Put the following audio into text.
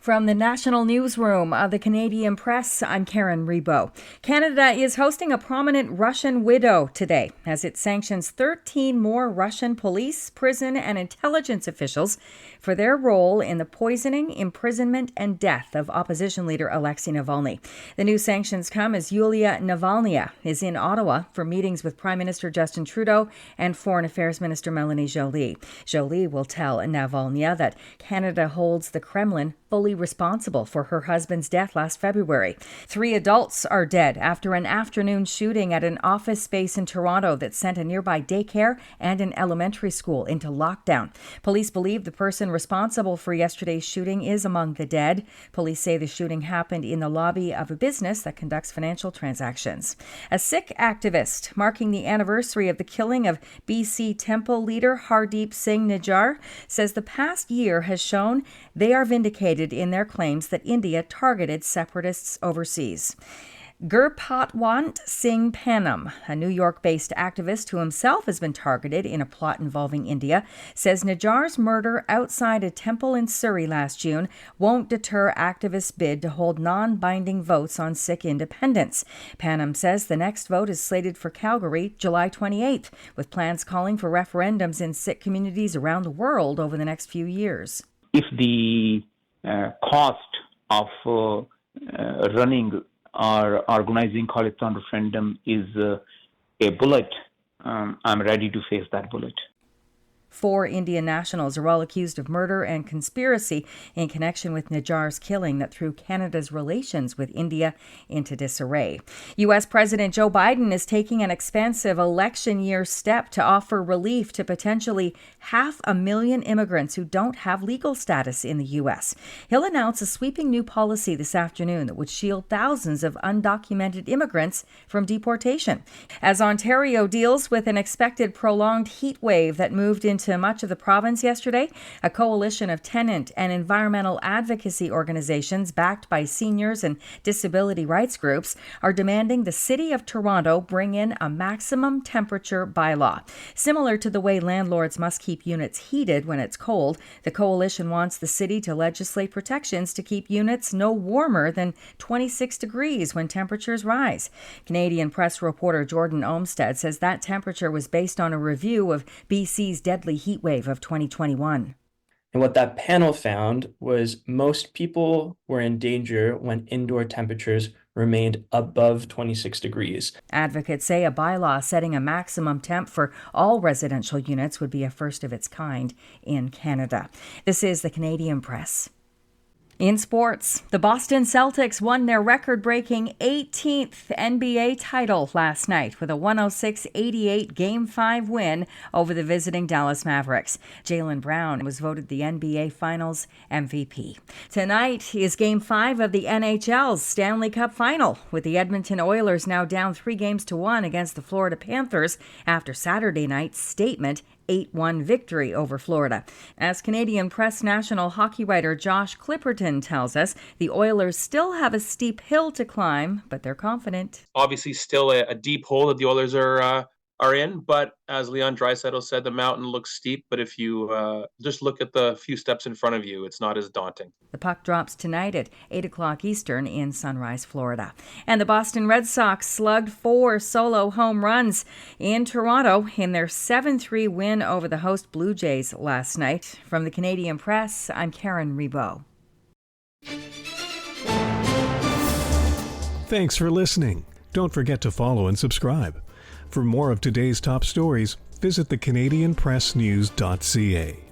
From the National Newsroom of the Canadian Press, I'm Karen Rebo. Canada is hosting a prominent Russian widow today as it sanctions 13 more Russian police, prison, and intelligence officials for their role in the poisoning, imprisonment, and death of opposition leader Alexei Navalny. The new sanctions come as Yulia Navalny is in Ottawa for meetings with Prime Minister Justin Trudeau and Foreign Affairs Minister Melanie Joly. Joly will tell Navalny that Canada holds the Kremlin fully responsible for her husband's death last February. 3 adults are dead after an afternoon shooting at an office space in Toronto that sent a nearby daycare and an elementary school into lockdown. Police believe the person responsible for yesterday's shooting is among the dead. Police say the shooting happened in the lobby of a business that conducts financial transactions. A Sikh activist marking the anniversary of the killing of BC Temple leader Hardeep Singh Nijjar says the past year has shown they are vindicated in their claims that India targeted separatists overseas. Gurpatwant Singh Panam, a New York-based activist who himself has been targeted in a plot involving India, says Nijjar's murder outside a temple in Surrey last June won't deter activists' bid to hold non-binding votes on Sikh independence. Panam says the next vote is slated for Calgary, July 28th, with plans calling for referendums in Sikh communities around the world over the next few years. If the cost of running or organizing Khalistan referendum is a bullet, I'm ready to face that bullet. 4 Indian nationals are all accused of murder and conspiracy in connection with Nijjar's killing that threw Canada's relations with India into disarray. U.S. President Joe Biden is taking an expensive election year step to offer relief to potentially 500,000 immigrants who don't have legal status in the U.S. He'll announce a sweeping new policy this afternoon that would shield thousands of undocumented immigrants from deportation. As Ontario deals with an expected prolonged heat wave that moved into much of the province yesterday, a coalition of tenant and environmental advocacy organizations backed by seniors and disability rights groups are demanding the City of Toronto bring in a maximum temperature bylaw. Similar to the way landlords must keep units heated when it's cold, the coalition wants the city to legislate protections to keep units no warmer than 26 degrees when temperatures rise. Canadian Press reporter Jordan Olmsted says that temperature was based on a review of BC's deadly heat wave of 2021. And what that panel found was most people were in danger when indoor temperatures remained above 26 degrees. Advocates say a bylaw setting a maximum temp for all residential units would be a first of its kind in Canada. This is the Canadian Press. In sports, the Boston Celtics won their record-breaking 18th NBA title last night with a 106-88 Game 5 win over the visiting Dallas Mavericks. Jaylen Brown was voted the NBA Finals MVP. Tonight is Game 5 of the NHL's Stanley Cup Final, with the Edmonton Oilers now down 3-1 against the Florida Panthers after Saturday night's statement 8-1 victory over Florida. As Canadian Press national hockey writer Josh Clipperton tells us, the Oilers still have a steep hill to climb, but they're confident. Obviously still a deep hole that the Oilers are in, but as Leon Draisaitl said, the mountain looks steep, but if you just look at the few steps in front of you, it's not as daunting. The puck drops tonight at 8 o'clock Eastern in Sunrise, Florida. And the Boston Red Sox slugged 4 solo home runs in Toronto in their 7-3 win over the host Blue Jays last night. From the Canadian Press, I'm Karen Rebo. Thanks for listening. Don't forget to follow and subscribe. For more of today's top stories, visit thecanadianpressnews.ca.